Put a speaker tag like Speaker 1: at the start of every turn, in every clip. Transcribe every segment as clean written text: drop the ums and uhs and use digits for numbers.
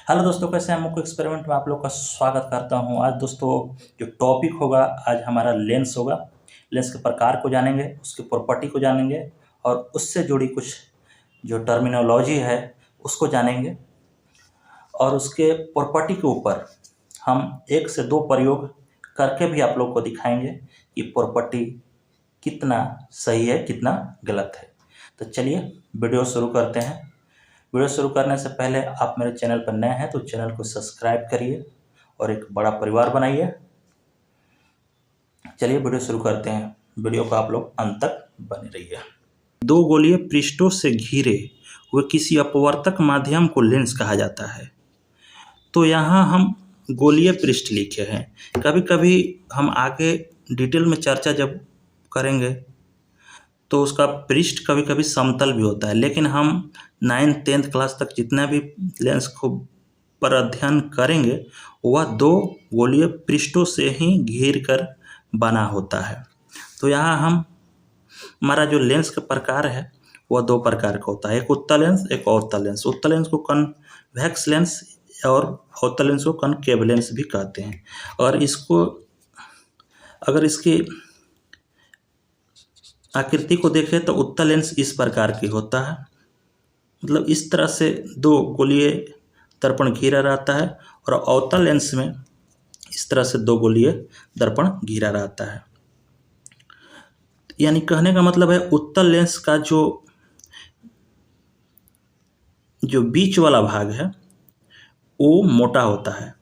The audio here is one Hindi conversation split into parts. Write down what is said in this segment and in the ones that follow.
Speaker 1: हेलो दोस्तों, कैसे हैं? मुख्य एक्सपेरिमेंट में आप लोग का स्वागत करता हूं। आज दोस्तों जो टॉपिक होगा, आज हमारा लेंस होगा। लेंस के प्रकार को जानेंगे, उसकी प्रॉपर्टी को जानेंगे और उससे जुड़ी कुछ जो टर्मिनोलॉजी है उसको जानेंगे। और उसके प्रॉपर्टी के ऊपर हम 1 से 2 प्रयोग करके भी आप लोग को दिखाएंगे कि प्रॉपर्टी कितना सही है, कितना गलत है। तो चलिए वीडियो शुरू करते हैं। वीडियो शुरू करने से पहले आप मेरे चैनल पर नए हैं तो चैनल को सब्सक्राइब करिए और एक बड़ा परिवार बनाइए। चलिए वीडियो शुरू करते हैं। वीडियो को आप लोग अंत तक बने रहिए। 2 गोलीय पृष्ठों से घिरे हुए किसी अपवर्तक माध्यम को लेंस कहा जाता है। तो यहाँ हम गोलीय पृष्ठ लिखे हैं। कभी कभी हम आगे डिटेल में चर्चा जब करेंगे तो उसका पृष्ठ कभी कभी समतल भी होता है, लेकिन हम 9th 10th क्लास तक जितना भी लेंस को पर अध्ययन करेंगे वह 2 गोलीय पृष्ठों से ही घिर कर बना होता है। तो यहाँ हमारा जो लेंस का प्रकार है वह 2 प्रकार का होता है, एक उत्तल लेंस, एक अवतल लेंस। उत्तल लेंस को कन्वेक्स लेंस और अवतल लेंस को कनकेव लेंस भी कहते हैं। और इसको अगर इसकी आकृति को देखें तो उत्तल लेंस इस प्रकार की होता है, मतलब इस तरह से 2 गोलीय दर्पण घिरा रहता है। और अवतल लेंस में इस तरह से 2 गोलीय दर्पण घिरा रहता है। यानी कहने का मतलब है उत्तल लेंस का जो बीच वाला भाग है वो मोटा होता है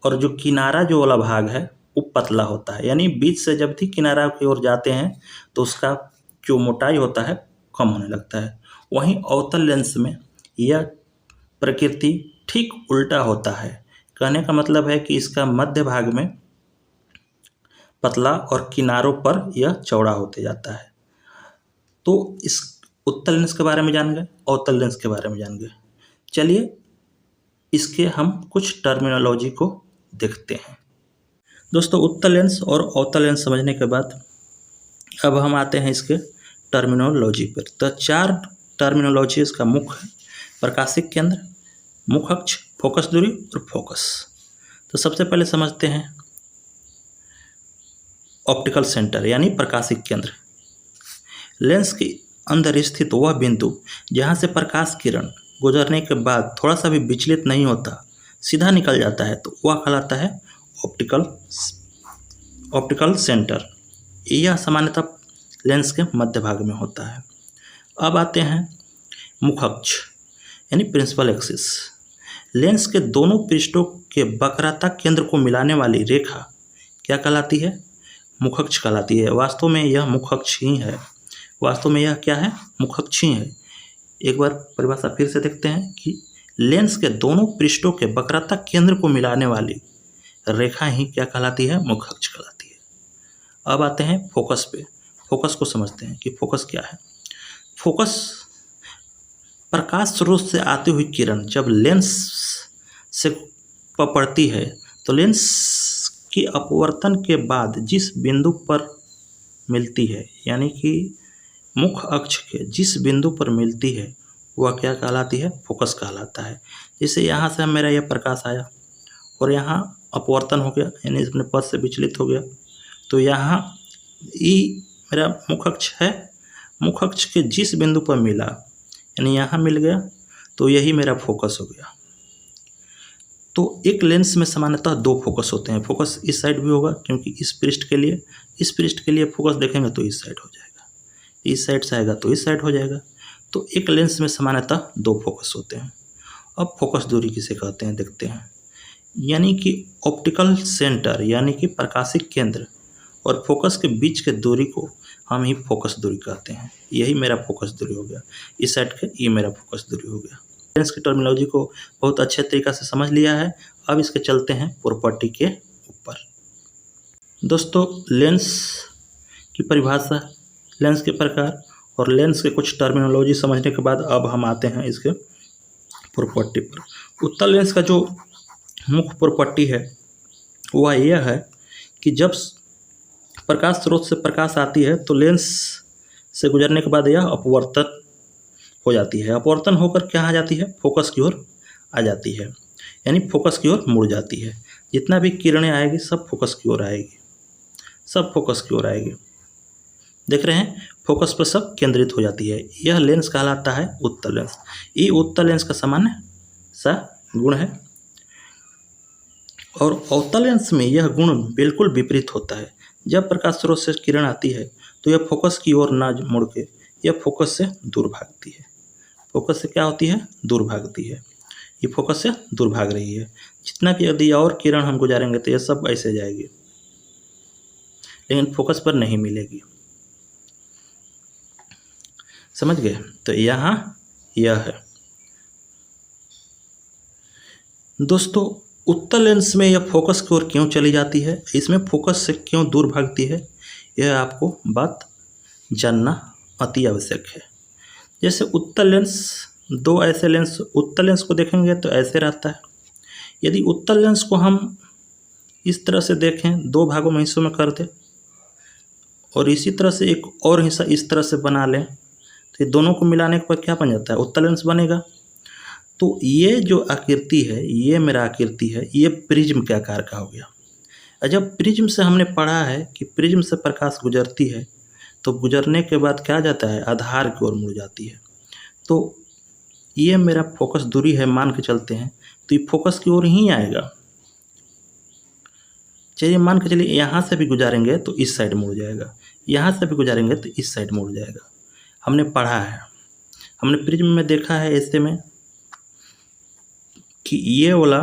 Speaker 1: और जो किनारा जो वाला भाग है वो पतला होता है। यानी बीच से जब भी किनारा की ओर जाते हैं तो उसका जो मोटाई होता है कम होने लगता है। वहीं अवतल लेंस में यह प्रकृति ठीक उल्टा होता है। कहने का मतलब है कि इसका मध्य भाग में पतला और किनारों पर यह चौड़ा होते जाता है। तो इस उत्तल लेंस के बारे में जान गए, अवतल लेंस के बारे में जान गए। चलिए इसके हम कुछ टर्मिनोलॉजी को देखते हैं। दोस्तों उत्तल लेंस और अवतल लेंस समझने के बाद अब हम आते हैं इसके टर्मिनोलॉजी पर। तो 4 टर्मिनोलॉजी इसका मुख्य है: प्रकाशिक केंद्र, मुख अक्ष, फोकस दूरी और फोकस। तो सबसे पहले समझते हैं ऑप्टिकल सेंटर यानी प्रकाशिक केंद्र। लेंस के अंदर स्थित वह बिंदु जहाँ से प्रकाश किरण गुजरने के बाद थोड़ा सा भी विचलित नहीं होता, सीधा निकल जाता है, तो वह कहलाता है ऑप्टिकल सेंटर। यह सामान्यतः लेंस के मध्य भाग में होता है। अब आते हैं मुख अक्ष यानी प्रिंसिपल एक्सिस। लेंस के दोनों पृष्ठों के वक्रता केंद्र को मिलाने वाली रेखा क्या कहलाती है? मुख अक्ष कहलाती है। वास्तव में यह मुख अक्ष ही है। वास्तव में यह क्या है? मुख अक्ष ही है। एक बार परिभाषा फिर से देखते हैं कि लेंस के दोनों पृष्ठों के वक्रता केंद्र को मिलाने वाली रेखा ही क्या कहलाती है? मुख अक्ष कहलाती है। अब आते हैं फोकस पे। फोकस को समझते हैं कि फोकस क्या है। फोकस प्रकाश स्रोत से आती हुई किरण जब लेंस से पड़ती है तो लेंस की अपवर्तन के बाद जिस बिंदु पर मिलती है, यानी कि मुख अक्ष के जिस बिंदु पर मिलती है वह क्या कहलाती है? फोकस कहलाता है। जैसे यहाँ से मेरा यह प्रकाश आया और यहाँ अपवर्तन हो गया, यानी अपने पथ से विचलित हो गया, तो यहाँ ये मेरा मुख अक्ष है। मुख अक्ष के जिस बिंदु पर मिला, यानी यहाँ मिल गया, तो यही मेरा फोकस हो गया। तो एक लेंस में सामान्यतः 2 फोकस होते हैं। फोकस इस साइड भी होगा क्योंकि इस पृष्ठ के लिए फोकस देखेंगे तो इस साइड हो जाएगा, इस साइड से आएगा तो इस साइड हो जाएगा। तो एक लेंस में सामान्यतः 2 फोकस होते हैं। अब फोकस दूरी किसे कहते हैं देखते हैं। यानी कि ऑप्टिकल सेंटर यानी कि प्रकाशिक केंद्र और फोकस के बीच के दूरी को हम ही फोकस दूरी कहते हैं। यही मेरा फोकस दूरी हो गया, इस साइड का ये मेरा फोकस दूरी हो गया। लेंस की टर्मिनोलॉजी को बहुत अच्छे तरीक़ा से समझ लिया है। अब इसके चलते हैं प्रॉपर्टी के ऊपर। दोस्तों लेंस की परिभाषा, लेंस के प्रकार और लेंस के कुछ टर्मिनोलॉजी समझने के बाद अब हम आते हैं इसके प्रॉपर्टी पर। उत्तल लेंस का जो मुख्य प्रॉपर्टी है वह यह है कि जब प्रकाश स्रोत से प्रकाश आती है तो लेंस से गुजरने के बाद यह अपवर्तन हो जाती है। अपवर्तन होकर कहाँ जाती है? फोकस की ओर आ जाती है, यानी फोकस की ओर मुड़ जाती है। जितना भी किरणें आएगी सब फोकस की ओर आएगी, सब फोकस की ओर आएगी। देख रहे हैं, फोकस पर सब केंद्रित हो जाती है। यह लेंस कहलाता है उत्तल लेंस। ये उत्तल लेंस का सामान्य सा गुण है। और अवतल लेंस में यह गुण बिल्कुल विपरीत होता है। जब प्रकाश स्रोत से किरण आती है तो यह फोकस की ओर ना मुड़ के यह फोकस से दूर भागती है। फोकस से क्या होती है? दूर भागती है। ये फोकस से दूर भाग रही है। जितना भी यदि और किरण हम गुजारेंगे तो यह सब ऐसे जाएगी, लेकिन फोकस पर नहीं मिलेगी। समझ गए? तो यहाँ यह है दोस्तों, उत्तल लेंस में यह फोकस की ओर क्यों चली जाती है, इसमें फोकस से क्यों दूर भागती है, यह आपको बात जानना अति आवश्यक है। जैसे उत्तल लेंस, दो ऐसे लेंस, उत्तल लेंस को देखेंगे तो ऐसे रहता है। यदि उत्तल लेंस को हम इस तरह से देखें, दो भागों में हिस्सों में कर दें और इसी तरह से एक और हिस्सा इस तरह से बना लें, तो ये दोनों को मिलाने के बाद क्या बन जाता है? उत्तल लेंस बनेगा। तो ये जो आकृति है, ये मेरा आकृति है, ये प्रिज्म के आकार का हो गया। और जब प्रिज्म से हमने पढ़ा है कि प्रिज्म से प्रकाश गुजरती है तो गुजरने के बाद क्या जाता है? आधार की ओर मुड़ जाती है। तो ये मेरा फोकस दूरी है मान के चलते हैं, तो ये फोकस की ओर ही आएगा। चलिए मान के चलिए यहाँ से भी गुजारेंगे तो इस साइड मुड़ जाएगा, यहाँ से भी गुजारेंगे तो इस साइड मुड़ जाएगा। हमने पढ़ा है, हमने प्रिज्म में देखा है ऐसे में कि ये वाला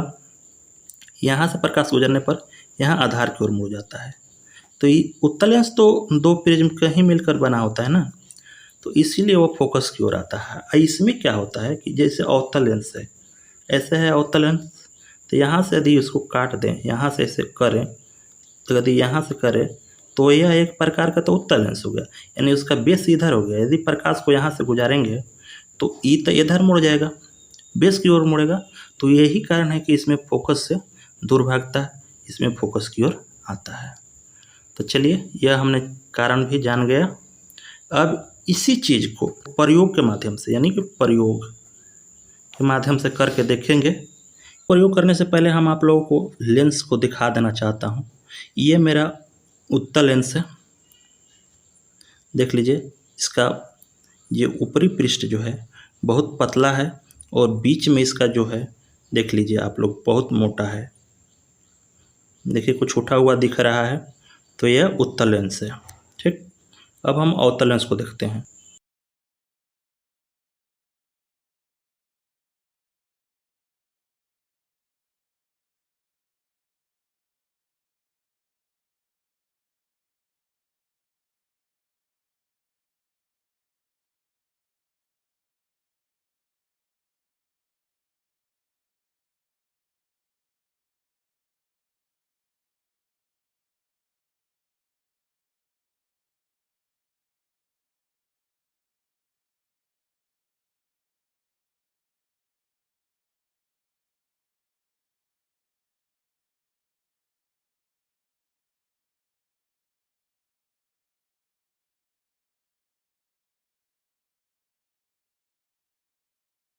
Speaker 1: यहाँ से प्रकाश गुजरने पर यहाँ आधार की ओर मुड़ जाता है। तो ये उत्तल लेंस तो दो प्रिज्म का ही मिलकर बना होता है ना, तो इसीलिए वो फोकस की ओर आता है। इसमें क्या होता है कि जैसे अवतल लेंस है, ऐसे है अवतल लेंस, तो यहाँ से यदि उसको काट दें, यहाँ से ऐसे करें, तो यदि यहाँ से करें तो यह एक प्रकार का तो उत्तल लेंस हो गया, यानी उसका बेस इधर हो गया। यदि प्रकाश को यहाँ से गुजारेंगे तो ई तो इधर मुड़ जाएगा, बेस की ओर मुड़ेगा। तो यही कारण है कि इसमें फोकस से दूर भागता है, इसमें फोकस की ओर आता है। तो चलिए यह हमने कारण भी जान गया। अब इसी चीज़ को प्रयोग के माध्यम से, यानी कि प्रयोग के माध्यम से करके देखेंगे। प्रयोग करने से पहले हम आप लोगों को लेंस को दिखा देना चाहता हूँ। ये मेरा उत्तल लेंस है, देख लीजिए। इसका ये ऊपरी पृष्ठ जो है बहुत पतला है और बीच में इसका जो है देख लीजिए आप लोग बहुत मोटा है। देखिए कुछ उठा हुआ दिख रहा है, तो यह उत्तल लेंस है। ठीक, अब हम अवतल लेंस को देखते हैं।